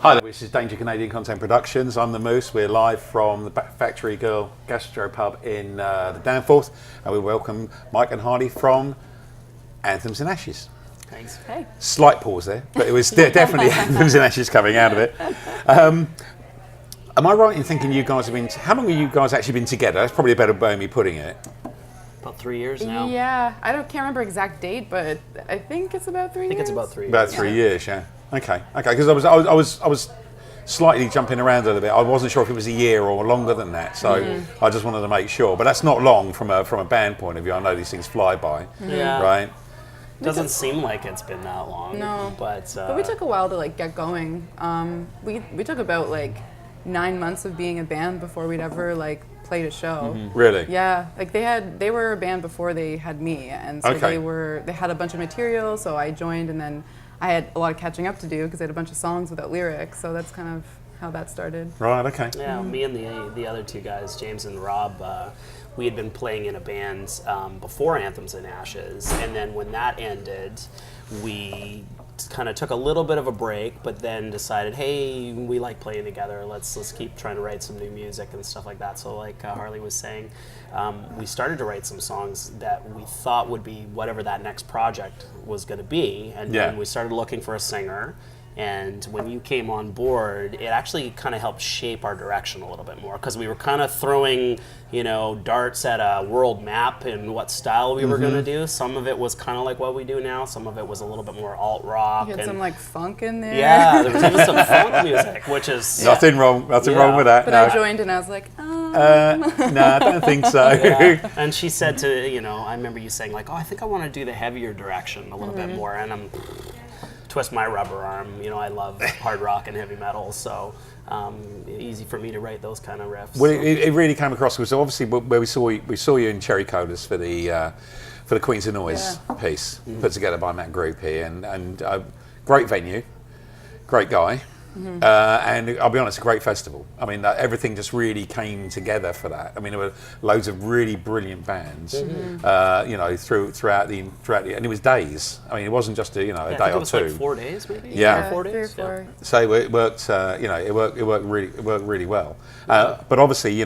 Hi there, this is Danger Canadian Content Productions. I'm the Moose. We're live from the Factory Gastropub in the Danforth, and we welcome Mike and Hardy from Anthems In Ashes. Thanks. Hey. Slight pause there, but it was definitely Anthems In Ashes coming out of it. Am I right in thinking you guys have been? How long have you guys actually been together? That's probably a better way of me putting it. About 3 years now. Yeah, can't remember exact date, but I think it's about 3 years. I think it's about 3 years. About 3 years, yeah. Okay. Because I was slightly jumping around a little bit. I wasn't sure if it was a year or longer than that, so I just wanted to make sure. But that's not long from a band point of view. I know these things fly by, Yeah. right? Doesn't seem like it's been that long. No, but we took a while to like get going. We took about like 9 months of being a band before we'd ever like played a show. Really? Yeah, like they were a band before they had me, and so Okay. they had a bunch of material. So I joined, and then I had a lot of catching up to do because I had a bunch of songs without lyrics. So that's kind of how that started. Right. Okay. Yeah, me and the other two guys, James and Rob, we had been playing in a band before Anthems In Ashes, and then when that ended, we kind of took a little bit of a break, but then decided, hey, we like playing together. Let's keep trying to write some new music and stuff like that. So like Harley was saying, we started to write some songs that we thought would be whatever that next project was going to be, and then we started looking for a singer. And when you came on board, it actually kind of helped shape our direction a little bit more, because we were kind of throwing, darts at a world map and what style we were going to do. Some of it was kind of like what we do now. Some of it was a little bit more alt rock. You had some like funk in there. Yeah, there was even some funk music, which is Nothing wrong with that. But no. I joined, and I was like, No, I don't think so. Yeah. And she said I remember you saying like, oh, I think I want to do the heavier direction a little bit more, and I'm twist my rubber arm. I love hard rock and heavy metal, so easy for me to write those kind of riffs. Well, it really came across. So obviously, where we saw you in Cherry Colas for the Queens of Noise piece put together by Matt Group here, and great venue, great guy, and I'll be honest, a great festival. I mean, everything just really came together for that. I mean, there were loads of really brilliant bands, throughout the, and it was days. I mean, it wasn't just a day it or was two. like 4 days, maybe. Yeah. 4 days. 3 or 4. So it worked. It worked really well. But obviously,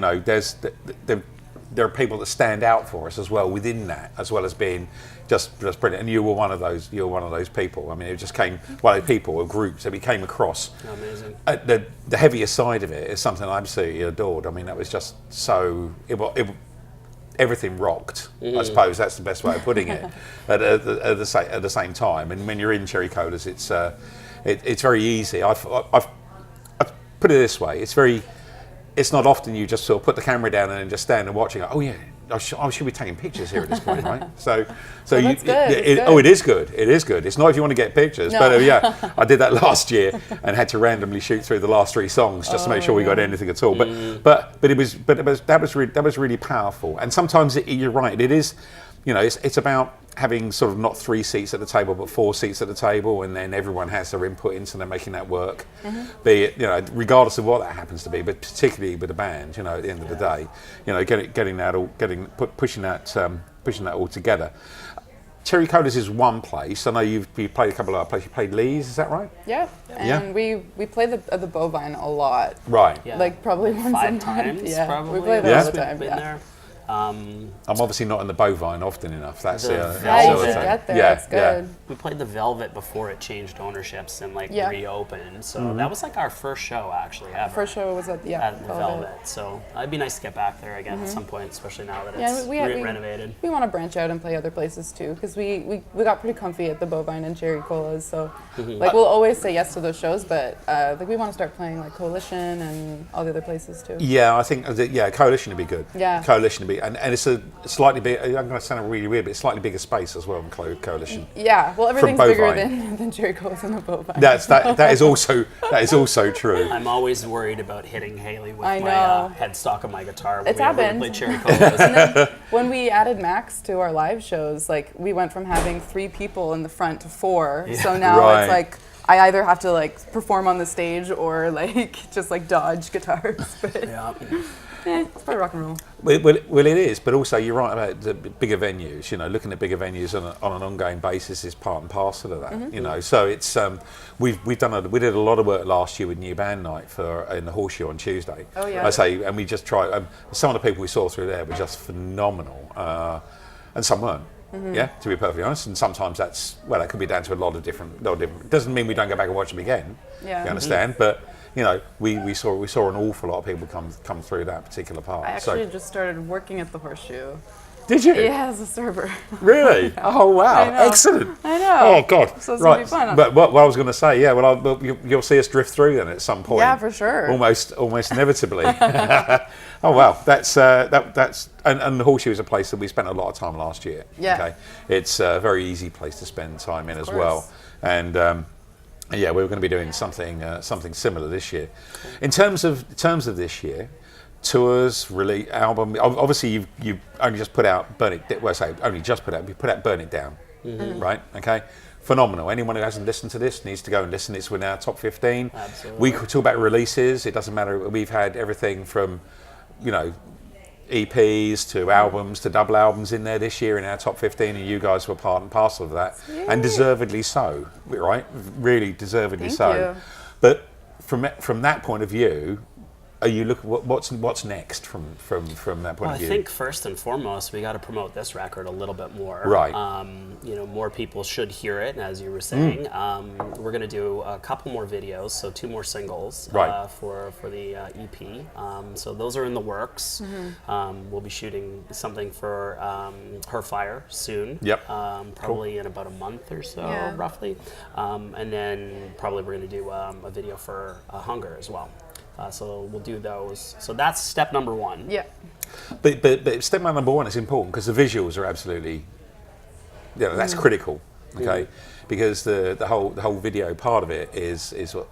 there are people that stand out for us as well within that, as well as being just brilliant. And you were one of those. People. I mean, it just came one of the people or groups that we came across. Amazing. The heavier side of it is something I absolutely adored. I mean, that was just so. Everything rocked. I suppose that's the best way of putting it. at the same time, and when you're in Cherry Colas, it's very easy. I've put it this way. It's not often you just sort of put the camera down and then just stand and watch and go, oh yeah, I should be taking pictures here at this point, right? So that's good. it is good. It is good. It's not if you want to get pictures, No. but I did that last year and had to randomly shoot through the last 3 songs just to make sure we got anything at all. But that was really powerful. And sometimes you're right. It is, it's about having sort of not 3 seats at the table, but 4 seats at the table, and then everyone has their input into them, making that work. Be it, regardless of what that happens to be, but particularly with a band, at the end of the day, pushing that all together. Cherry Colas is one place. I know you played a couple of other places. You played Lee's, is that right? Yeah, and we play the Bovine a lot. Right. Yeah. Like probably once 5 a month. times, Yeah, probably. we play there all the We've time. been Yeah. there. I'm obviously not in the Bovine often enough. That's The the Yeah, you Velvet. should get there. Yeah, It's good. We played the Velvet before it changed ownerships and reopened. So that was like our first show actually ever. First show was at the Velvet. So it'd be nice to get back there again at some point, especially now that it's we renovated. We want to branch out and play other places too, because we got pretty comfy at the Bovine and Cherry Colas. So like we'll always say yes to those shows, but we want to start playing like Coalition and all the other places too. Yeah, I think Coalition would be good. Yeah. Coalition would be, and it's a slightly big. I'm going to sound really weird, but it's slightly bigger space as well in Coalition. Yeah, well everything's bigger Bovine. than Cherry Colas and the Bovine. That is also true. I'm always worried about hitting Haley with I my know. headstock of my guitar when It's we ever happened. play Cherry Colas. And then when we added Max to our live shows, like we went from having 3 people in the front to 4. So now Right. it's like I either have to like perform on the stage or like just like dodge guitars. But Yeah. It's probably rock and roll. Well, it is, but also you're right about the bigger venues. You know, looking at bigger venues on an ongoing basis is part and parcel of that. You know, so it's we did a lot of work last year with New Band Night in the Horseshoe on Tuesday. Oh yeah. I say, and we just tried. Some of the people we saw through there were just phenomenal, and some weren't. Yeah, to be perfectly honest, and sometimes that could be down to a lot of different. Doesn't mean we don't go back and watch them again. Yeah. You understand? But you know, we saw an awful lot of people come through that particular part. I actually just started working at the Horseshoe. Did you? Yeah, as a server. Really? Oh wow! I know. Excellent. I know. Oh god! So it's right. gonna be fun. But what I was going to say, yeah. Well, you'll see us drift through then at some point. Yeah, for sure. Almost inevitably. Oh wow! That's and the Horseshoe is a place that we spent a lot of time last year. Yeah. Okay. It's a very easy place to spend time in as well, and. Yeah, we were going to be doing something similar this year. In terms of this year, tours, release, album. Obviously, you've only just put out Burn It. Well, I say only just put out. We put out Burn It Down, right? Okay, phenomenal. Anyone who hasn't listened to this needs to go and listen. It's in our top 15. Absolutely. We could talk about releases. It doesn't matter. We've had everything from, you know, EPs to albums to double albums in there this year in our top 15, and you guys were part and parcel of that, and deservedly so, right? Really deservedly so. Thank you. But from that point of view, are you what's next from that point Well, of view? I think first and foremost, we got to promote this record a little bit more. Right. You know, more people should hear it, as you were saying. We're going to do a couple more videos, so 2 more singles Right. For the EP. So those are in the works. We'll be shooting something for Her Fire soon. Yep. Probably in about a month or so, Yeah. roughly. And then probably we're going to do a video for Hunger as well. So we'll do those. So that's step number 1. Yeah. But step number 1 is important because the visuals are absolutely, that's critical, okay? Because the whole video part of it is what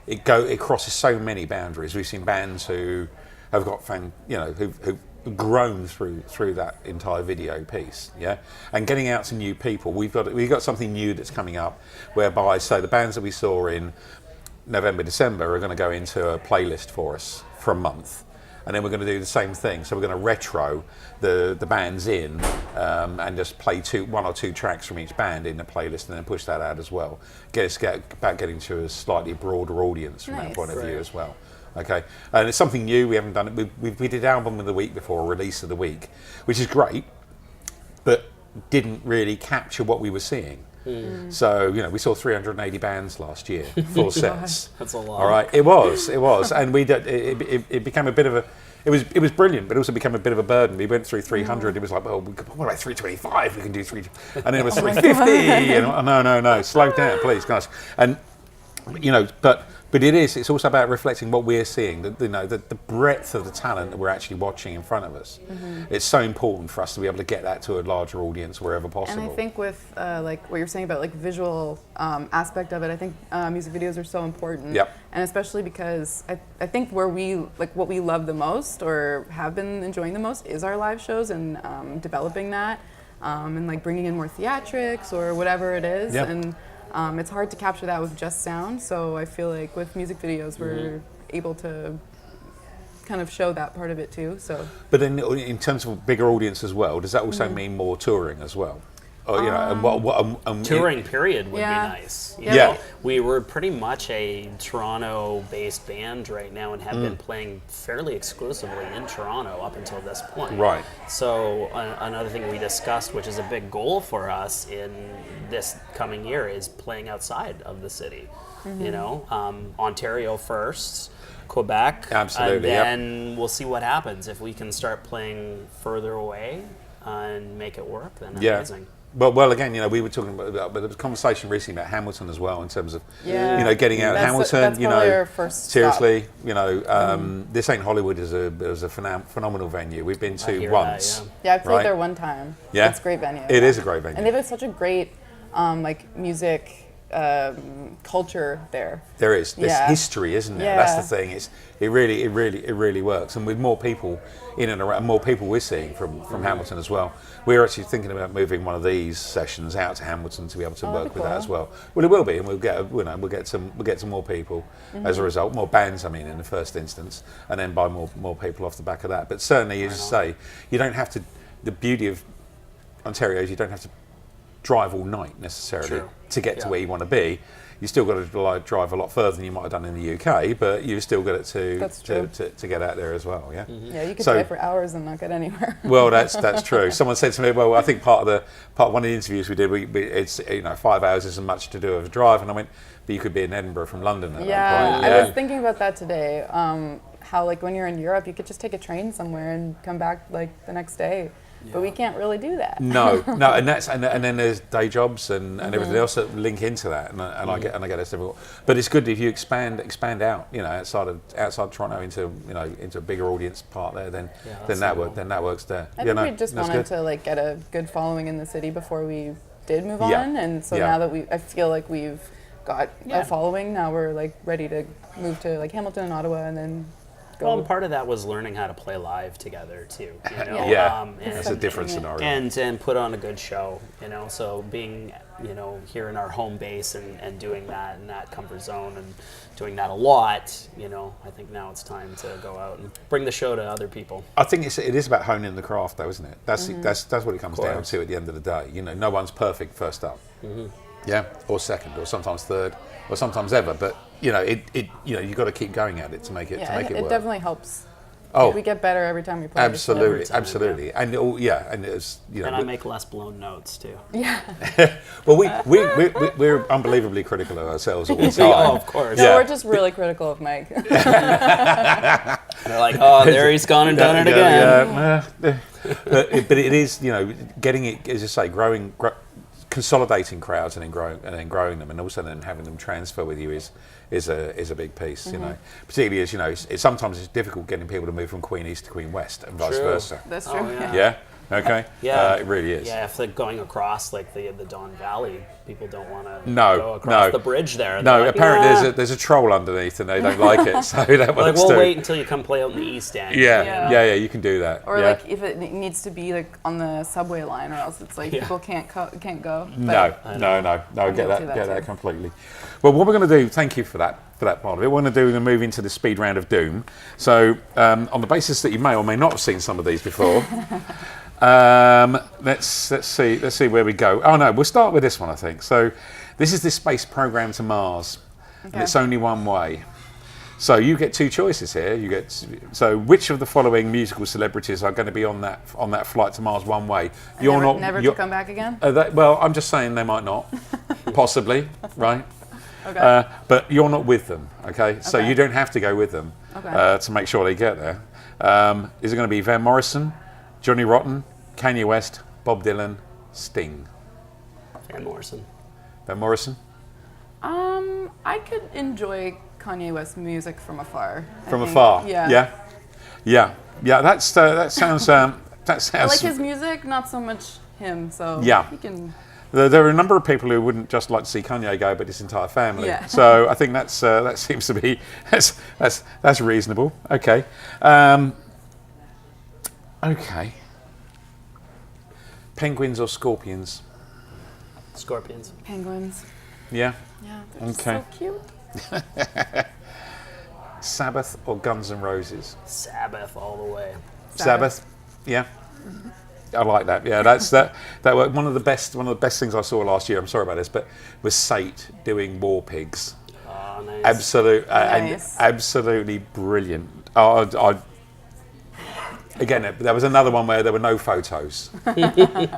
it crosses so many boundaries. We've seen bands who have got who've grown through that entire video piece, and getting out to new people. We've got something new that's coming up, whereby the bands that we saw in November, December are going to go into a playlist for us for a month, and then we're going to do the same thing. So we're going to retro the bands in and just play 1 or 2 tracks from each band in the playlist, and then push that out as well. Get getting to a slightly broader audience from that point of view as well. Okay, and it's something new. We haven't done it. We did album of the week before, release of the week, which is great, but didn't really capture what we were seeing. So, we saw 380 bands last year, full sets. That's a lot. All right, it was, and it became a bit of a. It was brilliant, but it also became a bit of a burden. We went through 300. It was like, well, what about 325? We can do 3, and then it was 350. No, slow down, please, guys. And but it's also about reflecting what we're seeing. The breadth of the talent that we're actually watching in front of us. It's so important for us to be able to get that to a larger audience wherever possible. And I think with like what you're saying about like visual aspect of it, I think music videos are so important. Yep. And especially because I think where we like what we love the most or have been enjoying the most is our live shows and developing that and like bringing in more theatrics or whatever it is. Yep. And it's hard to capture that with just sound. So I feel like with music videos we're able to kind of show that part of it too. So. But then in terms of a bigger audience as well, does that also mean more touring as well? Or, and touring period would be nice. You know, we were pretty much a Toronto-based band right now and have been playing fairly exclusively in Toronto up until this point. Right. So another thing we discussed, which is a big goal for us in this coming year, is playing outside of the city. Ontario first, Quebec, absolutely, and then we'll see what happens if we can start playing further away and make it work. Then amazing. Well, again, we were talking about there was a conversation recently about Hamilton as well in terms of, getting out of Hamilton. That's probably our first seriously, this ain't Hollywood is a phenomenal venue. We've been to once. Yeah, I played there one time. Yeah, it's a great venue. It is a great venue, and they have such a great music culture there. There is. There's Yeah. history, isn't there? Yeah. That's the thing. It really works. And with more people in and around, more people we're seeing from Hamilton as well. We're actually thinking about moving one of these sessions out to Hamilton to be able to work that'd be with that cool. as well. Well, it will be, and we'll get some more people as a result, more bands. I mean, in the first instance, and then buy more people off the back of that. But certainly, as you say, you don't have to. The beauty of Ontario is you don't have to drive all night necessarily True. to get to where you want to be. You still got to drive a lot further than you might have done in the UK, but you still got it to get out there as well. Yeah. Yeah, you could drive for hours and not get anywhere. Well, that's true. Someone said to me, well, I think part of one of the interviews we did, it's 5 hours isn't much to do of a drive, and I went, but you could be in Edinburgh from London at that point. I was thinking about that today. How like when you're in Europe, you could just take a train somewhere and come back like the next day. But we can't really do that. No, and then there's day jobs and everything else that link into that, and I get it difficult. But it's good if you expand out, outside Toronto into a bigger audience part there. Then that works there. I think we just wanted to like get a good following in the city before we did move on, and so now that I feel like we've got a following. Now we're like ready to move to like Hamilton and Ottawa, and then. Well, and part of that was learning how to play live together too. That's a different scenario. And put on a good show, So being, here in our home base and doing that in that comfort zone and doing that a lot, I think now it's time to go out and bring the show to other people. I think it is about honing the craft, though, isn't it? That's what it comes down to at the end of the day. No one's perfect first up. Yeah, or second, or sometimes third, or sometimes ever. But you've got to keep going at it to make it work. It definitely helps. Oh, we get better every time we play. Absolutely, and it's And I make less blown notes too. Yeah. Well, we're unbelievably critical of ourselves all the time. Oh, of course. No, we're just really critical of Mike. They're like, oh, there he's gone and done it again. But it is, getting it, as you say, consolidating crowds and then growing them, and also then having them transfer with you is a big piece. Particularly as it's sometimes it's difficult getting people to move from Queen East to Queen West and vice versa. That's true. Yeah. Okay. Yeah, it really is. Yeah, if they're going across like the Don Valley, people don't want to go across the bridge there. No, like, apparently there's a troll underneath and they don't like it, so that works we'll too. wait until you come play out in the East End. Yeah, you can do that. Or like if it needs to be like on the subway line, or else it's like people can't go. No, I get that completely. Well, what we're going to do, thank you for that part of it. We're going to move into the speed round of doom. So, on the basis that you may or may not have seen some of these before, let's see where we go. Oh no, we'll start with this one, I think. So, this is the space program to Mars, and it's only one way. So you get two choices here. Which of the following musical celebrities are going to be on that flight to Mars one way? Never to come back again. Well, I'm just saying they might not, possibly, right? Okay. But you're not with them, okay? So you don't have to go with them to make sure they get there. Is it going to be Van Morrison, Johnny Rotten, Kanye West, Bob Dylan, Sting? Van Morrison. Van Morrison? I could enjoy Kanye West music from afar. From afar? Yeah. That sounds. I like his music, not so much him. So he can. There are a number of people who wouldn't just like to see Kanye go, but his entire family. Yeah. So I think that seems to be that's reasonable. Okay. Okay. Penguins or scorpions? Scorpions. Penguins. Yeah. Yeah, they're just so cute. Sabbath or Guns N' Roses? Sabbath all the way. Sabbath. Yeah. I like that. Yeah, that one of the best things I saw last year. I'm sorry about this, but was Sate doing War Pigs. Oh, nice. Absolutely brilliant. Again, there was another one where there were no photos.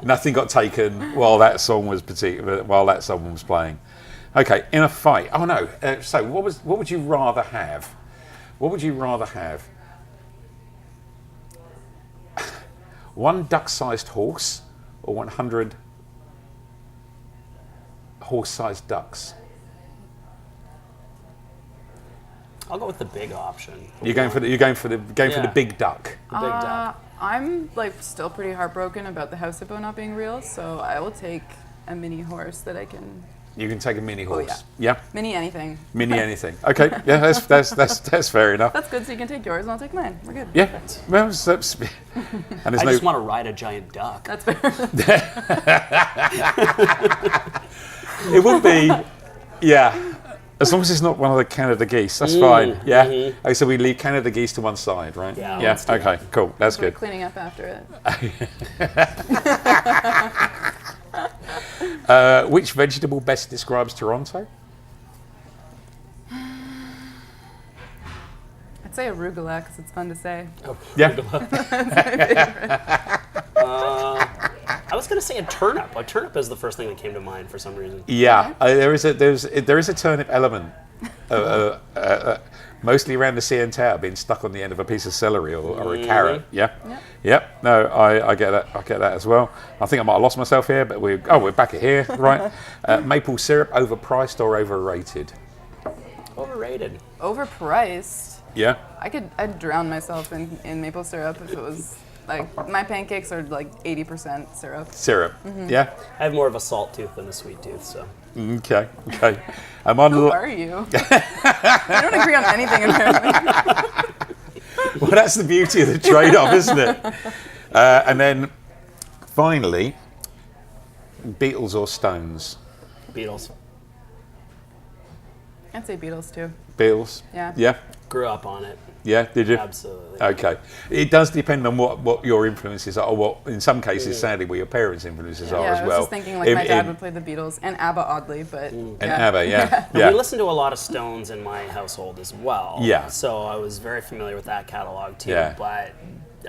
Nothing got taken while that song was playing. Okay, in a fight. Oh no. So what would you rather have? What would you rather have? One duck-sized horse or 100 horse-sized ducks? I'll go with the big option. You're going for the big duck. The big duck. I'm like still pretty heartbroken about the house hippo not being real, so I will take a mini horse that I can You can take a mini horse. yeah. Yeah. Mini anything. Mini anything. Okay. Yeah, that's fair enough. That's good. So you can take yours and I'll take mine. We're good. Yeah. Well, and there's I just want to ride a giant duck. That's fair. It would be, yeah. As long as it's not one of the Canada geese, that's fine. Yeah. Okay, so we leave Canada geese to one side, right? Yeah, Yeah. let's do Okay. Cool. That's We're good. cleaning up after it. Which vegetable best describes Toronto? I'd say arugula because it's fun to say. Yeah. I was going to say a turnip. A turnip is the first thing that came to mind for some reason. Yeah. There is a turnip element. Mostly around the CN Tower, being stuck on the end of a piece of celery or a carrot. Yeah. Yep. No, I get that. I get that as well. I think I might have lost myself here, but we're back at here, right? Maple syrup, overpriced or overrated? Overrated. Overpriced. Yeah. I'd drown myself in maple syrup if it was like my pancakes are like 80% syrup. Syrup. Yeah. I have more of a salt tooth than a sweet tooth, so. Okay. I'm on Who are you? I don't agree on anything apparently. Well, that's the beauty of the trade-off, isn't it? And then, finally, Beatles or Stones? Beatles. I'd say Beatles too. Beatles? Yeah. Yeah? Grew up on it. Yeah, did you? Absolutely. Okay. It does depend on what your influences are, or what, in some cases, sadly, what your parents' influences are Yeah, as I was well. just thinking like my dad would play the Beatles and ABBA oddly, but And ABBA, yeah. And we listened to a lot of Stones in my household as well. Yeah. So I was very familiar with that catalog too. Yeah. But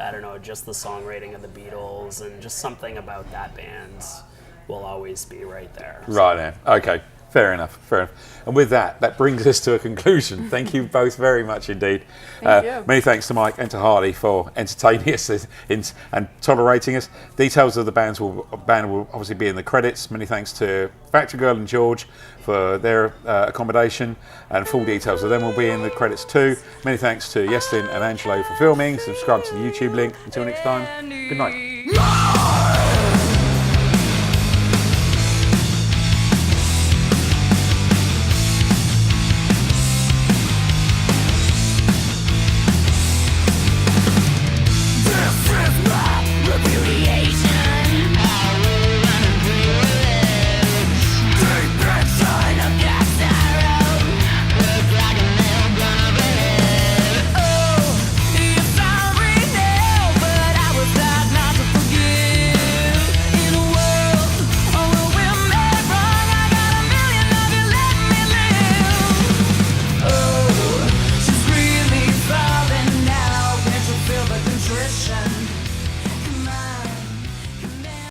I don't know, just the songwriting of the Beatles and just something about that band will always be right there. So. Right now. Okay. Fair enough. And with that brings us to a conclusion. Thank you both very much indeed. Thank you. Many thanks to Mike and to Hardy for entertaining us and tolerating us. Details of the band will obviously be in the credits. Many thanks to Factory Girl and George for their accommodation, and full details of them will be in the credits too. Many thanks to Yestin and Angelo for filming. Subscribe to the YouTube link. Until next time, good night.